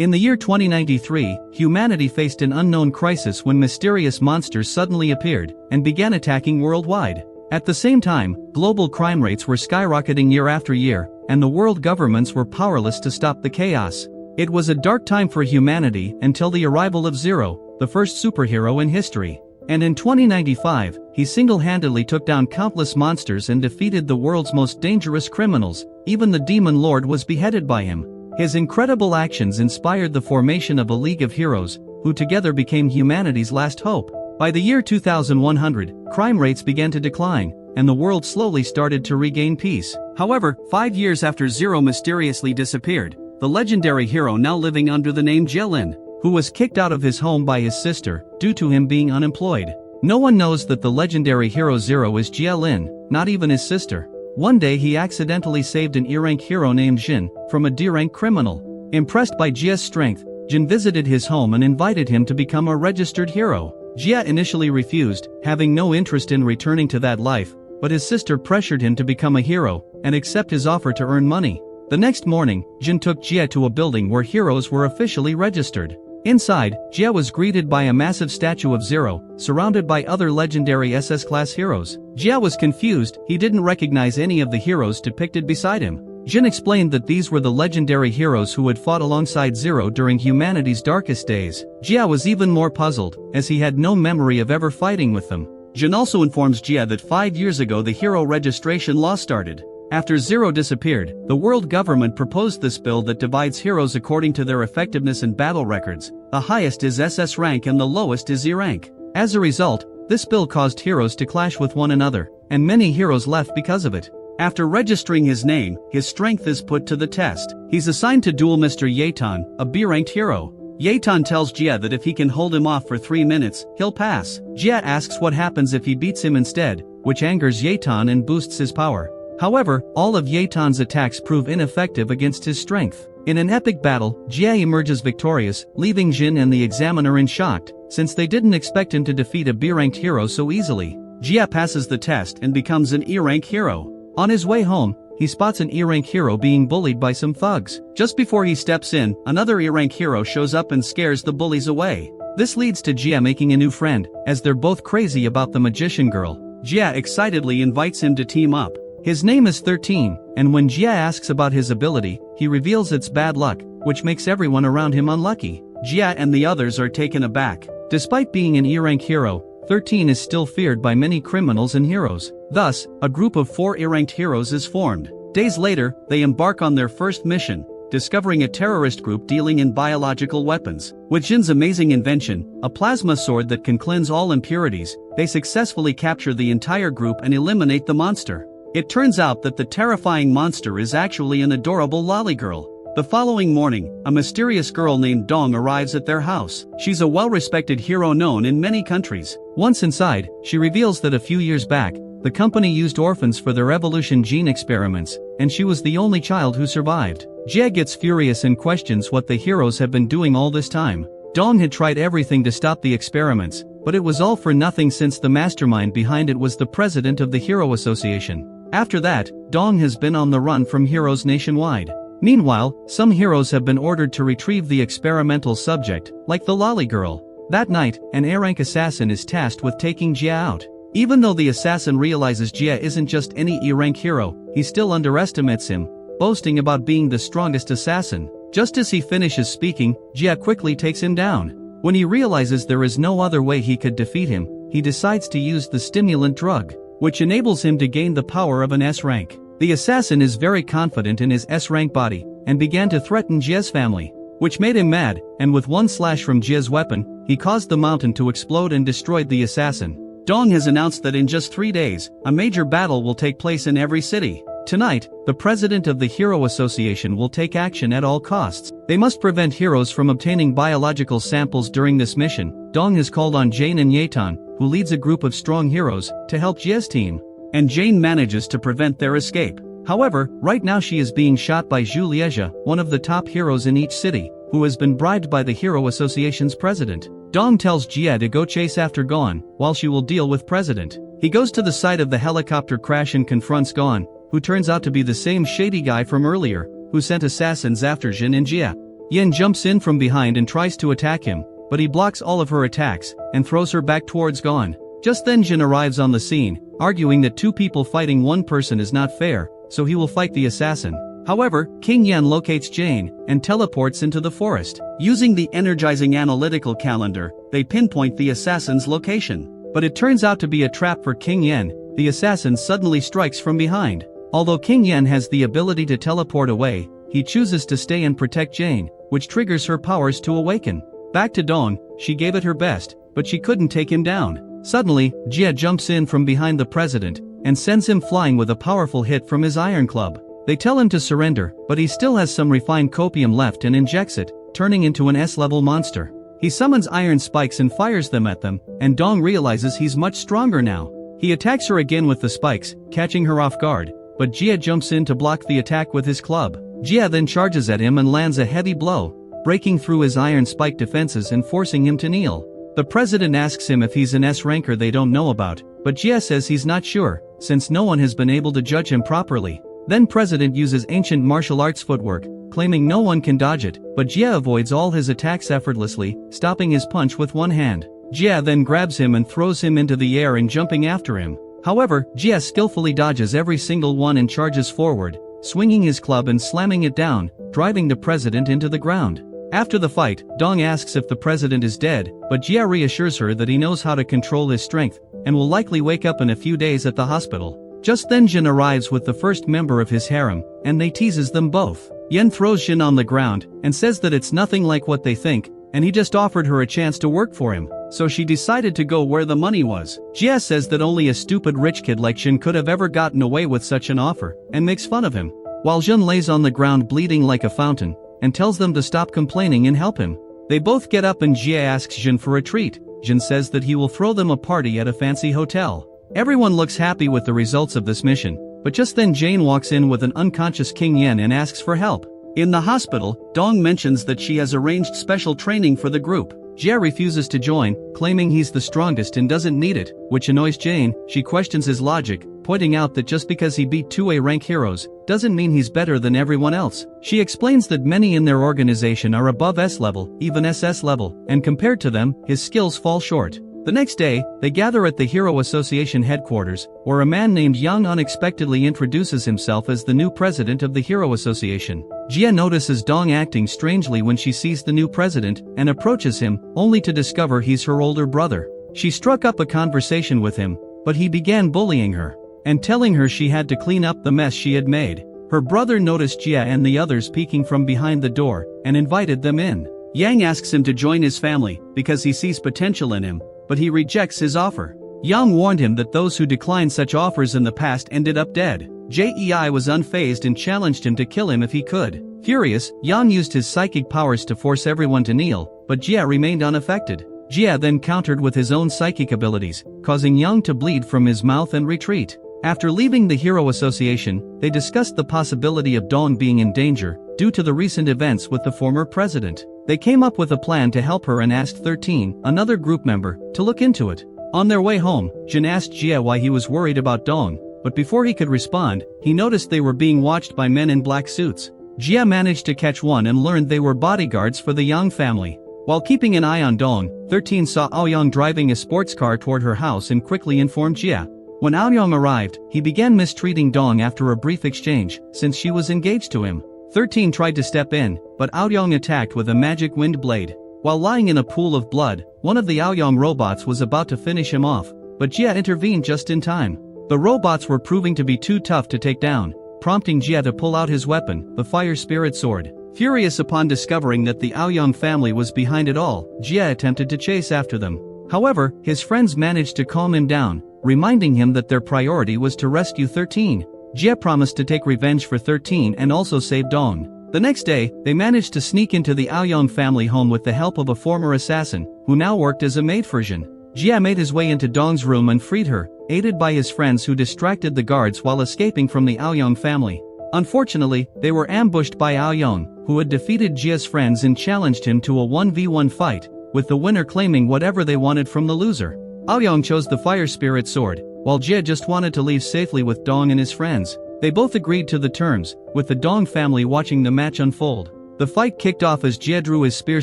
In the year 2093, humanity faced an unknown crisis when mysterious monsters suddenly appeared and began attacking worldwide. At the same time, global crime rates were skyrocketing year after year, and the world governments were powerless to stop the chaos. It was a dark time for humanity until the arrival of Zero, the first superhero in history. And in 2095, he single-handedly took down countless monsters and defeated the world's most dangerous criminals. Even the Demon Lord was beheaded by him. His incredible actions inspired the formation of a League of Heroes, who together became humanity's last hope. By the year 2100, crime rates began to decline, and the world slowly started to regain peace. However, 5 years after Zero mysteriously disappeared, the legendary hero now living under the name Jie Lin, who was kicked out of his home by his sister, due to him being unemployed. No one knows that the legendary hero Zero is Jie Lin, not even his sister. One day he accidentally saved an E-rank hero named Jin from a D-rank criminal. Impressed by Jie's strength, Jin visited his home and invited him to become a registered hero. Jie initially refused, having no interest in returning to that life, but his sister pressured him to become a hero and accept his offer to earn money. The next morning, Jin took Jie to a building where heroes were officially registered. Inside, Jie was greeted by a massive statue of Zero, surrounded by other legendary SS-class heroes. Jie was confused, he didn't recognize any of the heroes depicted beside him. Jin explained that these were the legendary heroes who had fought alongside Zero during humanity's darkest days. Jie was even more puzzled, as he had no memory of ever fighting with them. Jin also informs Jie that 5 years ago the hero registration law started. After Zero disappeared, the world government proposed this bill that divides heroes according to their effectiveness and battle records. The highest is SS rank and the lowest is E rank. As a result, this bill caused heroes to clash with one another, and many heroes left because of it. After registering his name, his strength is put to the test. He's assigned to duel Mr. Yaton, a B-ranked hero. Yaton tells Jie that if he can hold him off for 3 minutes, he'll pass. Jie asks what happens if he beats him instead, which angers Yaton and boosts his power. However, all of Yaton's attacks prove ineffective against his strength. In an epic battle, Jie emerges victorious, leaving Jin and the examiner in shock, since they didn't expect him to defeat a B-ranked hero so easily. Jie passes the test and becomes an E-rank hero. On his way home, he spots an E-rank hero being bullied by some thugs. Just before he steps in, another E-rank hero shows up and scares the bullies away. This leads to Jie making a new friend, as they're both crazy about the magician girl. Jie excitedly invites him to team up. His name is 13, and when Jie asks about his ability, he reveals it's bad luck, which makes everyone around him unlucky. Jie and the others are taken aback. Despite being an E-rank hero, 13 is still feared by many criminals and heroes. Thus, a group of 4 E-ranked heroes is formed. Days later, they embark on their first mission, discovering a terrorist group dealing in biological weapons. With Jin's amazing invention, a plasma sword that can cleanse all impurities, they successfully capture the entire group and eliminate the monster. It turns out that the terrifying monster is actually an adorable lolly girl. The following morning, a mysterious girl named Dong arrives at their house. She's a well-respected hero known in many countries. Once inside, she reveals that a few years back, the company used orphans for their evolution gene experiments, and she was the only child who survived. Jie gets furious and questions what the heroes have been doing all this time. Dong had tried everything to stop the experiments, but it was all for nothing since the mastermind behind it was the president of the Hero Association. After that, Dong has been on the run from heroes nationwide. Meanwhile, some heroes have been ordered to retrieve the experimental subject, like the lolly girl. That night, an A-rank assassin is tasked with taking Jie out. Even though the assassin realizes Jie isn't just any E-rank hero, he still underestimates him, boasting about being the strongest assassin. Just as he finishes speaking, Jie quickly takes him down. When he realizes there is no other way he could defeat him, he decides to use the stimulant drug, which enables him to gain the power of an S-rank. The assassin is very confident in his S-rank body, and began to threaten Jie's family, which made him mad, and with one slash from Jie's weapon, he caused the mountain to explode and destroyed the assassin. Dong has announced that in just 3 days, a major battle will take place in every city. Tonight, the president of the Hero Association will take action at all costs. They must prevent heroes from obtaining biological samples during this mission. Dong has called on Jane and Yaton, who leads a group of strong heroes, to help Jie's team. And Jane manages to prevent their escape. However, right now she is being shot by Zhu Liezha, one of the top heroes in each city, who has been bribed by the Hero Association's president. Dong tells Jie to go chase after Gon, while she will deal with president. He goes to the site of the helicopter crash and confronts Gon, who turns out to be the same shady guy from earlier, who sent assassins after Jin and Jie. Yen jumps in from behind and tries to attack him, but he blocks all of her attacks and throws her back towards Gon. Just then Jin arrives on the scene, arguing that two people fighting one person is not fair, so he will fight the assassin. However, King Yan locates Jane and teleports into the forest. Using the energizing analytical calendar, they pinpoint the assassin's location. But it turns out to be a trap for King Yan. The assassin suddenly strikes from behind. Although King Yan has the ability to teleport away, he chooses to stay and protect Jane, which triggers her powers to awaken. Back to Dong, she gave it her best, but she couldn't take him down. Suddenly, Jie jumps in from behind the president and sends him flying with a powerful hit from his iron club. They tell him to surrender, but he still has some refined copium left and injects it, turning into an S-level monster. He summons iron spikes and fires them at them, and Dong realizes he's much stronger now. He attacks her again with the spikes, catching her off guard, but Jie jumps in to block the attack with his club. Jie then charges at him and lands a heavy blow, breaking through his iron spike defenses and forcing him to kneel. The president asks him if he's an S-ranker they don't know about, but Jie says he's not sure, since no one has been able to judge him properly. Then President uses ancient martial arts footwork, claiming no one can dodge it, but Jie avoids all his attacks effortlessly, stopping his punch with one hand. Jie then grabs him and throws him into the air and jumping after him. However, Jie skillfully dodges every single one and charges forward, swinging his club and slamming it down, driving the president into the ground. After the fight, Dong asks if the president is dead, but Jie reassures her that he knows how to control his strength, and will likely wake up in a few days at the hospital. Just then Jin arrives with the first member of his harem, and they teases them both. Yen throws Jin on the ground, and says that it's nothing like what they think, and he just offered her a chance to work for him, so she decided to go where the money was. Jie says that only a stupid rich kid like Jin could have ever gotten away with such an offer, and makes fun of him. While Jin lays on the ground bleeding like a fountain, and tells them to stop complaining and help him. They both get up and Jie asks Jin for a treat. Jin says that he will throw them a party at a fancy hotel. Everyone looks happy with the results of this mission, but just then Jane walks in with an unconscious King Yen and asks for help. In the hospital, Dong mentions that she has arranged special training for the group. Jie refuses to join, claiming he's the strongest and doesn't need it, which annoys Jane. She questions his logic, pointing out that just because he beat 2A rank heroes, doesn't mean he's better than everyone else. She explains that many in their organization are above S level, even SS level, and compared to them, his skills fall short. The next day, they gather at the Hero Association headquarters, where a man named Yang unexpectedly introduces himself as the new president of the Hero Association. Jie notices Dong acting strangely when she sees the new president, and approaches him, only to discover he's her older brother. She struck up a conversation with him, but he began bullying her, and telling her she had to clean up the mess she had made. Her brother noticed Jie and the others peeking from behind the door, and invited them in. Yang asks him to join his family, because he sees potential in him, but he rejects his offer. Yang warned him that those who declined such offers in the past ended up dead. Jei was unfazed and challenged him to kill him if he could. Furious, Yang used his psychic powers to force everyone to kneel, but Jie remained unaffected. Jie then countered with his own psychic abilities, causing Yang to bleed from his mouth and retreat. After leaving the Hero Association, they discussed the possibility of Dong being in danger, due to the recent events with the former president. They came up with a plan to help her and asked 13, another group member, to look into it. On their way home, Jin asked Jie why he was worried about Dong, but before he could respond, he noticed they were being watched by men in black suits. Jie managed to catch one and learned they were bodyguards for the Yang family. While keeping an eye on Dong, 13 saw Aoyang driving a sports car toward her house and quickly informed Jie. When Aoyang arrived, he began mistreating Dong after a brief exchange, since she was engaged to him. 13 tried to step in, but Aoyang attacked with a magic wind blade. While lying in a pool of blood, one of the Aoyang robots was about to finish him off, but Jie intervened just in time. The robots were proving to be too tough to take down, prompting Jie to pull out his weapon, the fire spirit sword. Furious upon discovering that the Aoyang family was behind it all, Jie attempted to chase after them. However, his friends managed to calm him down, reminding him that their priority was to rescue 13. Jie promised to take revenge for 13 and also save Dong. The next day, they managed to sneak into the Aoyang family home with the help of a former assassin, who now worked as a maid for Jin. Jie made his way into Dong's room and freed her, aided by his friends who distracted the guards while escaping from the Aoyang family. Unfortunately, they were ambushed by Aoyang, who had defeated Jie's friends and challenged him to a 1v1 fight, with the winner claiming whatever they wanted from the loser. Aoyang chose the fire spirit sword, while Jie just wanted to leave safely with Dong and his friends. They both agreed to the terms, with the Dong family watching the match unfold. The fight kicked off as Jie drew his spear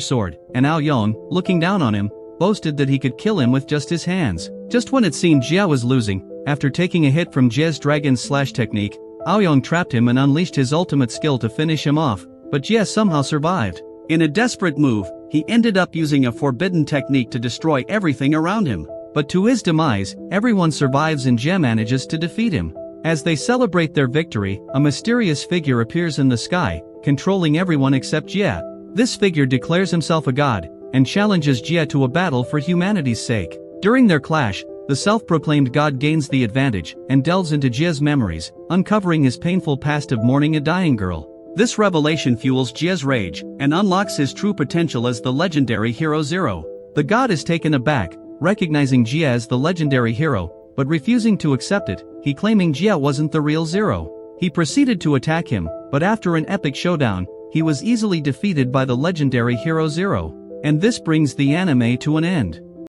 sword, and Aoyong, looking down on him, boasted that he could kill him with just his hands. Just when it seemed Jie was losing, after taking a hit from Jie's dragon slash technique, Aoyong trapped him and unleashed his ultimate skill to finish him off, but Jie somehow survived. In a desperate move, he ended up using a forbidden technique to destroy everything around him. But to his demise, everyone survives and Jie manages to defeat him. As they celebrate their victory, a mysterious figure appears in the sky, controlling everyone except Jie. This figure declares himself a god, and challenges Jie to a battle for humanity's sake. During their clash, the self-proclaimed god gains the advantage, and delves into Jie's memories, uncovering his painful past of mourning a dying girl. This revelation fuels Jie's rage, and unlocks his true potential as the legendary hero Zero. The god is taken aback, recognizing Jie as the legendary hero, but refusing to accept it, he claiming Jie wasn't the real Zero. He proceeded to attack him, but after an epic showdown, he was easily defeated by the legendary hero Zero. And this brings the anime to an end.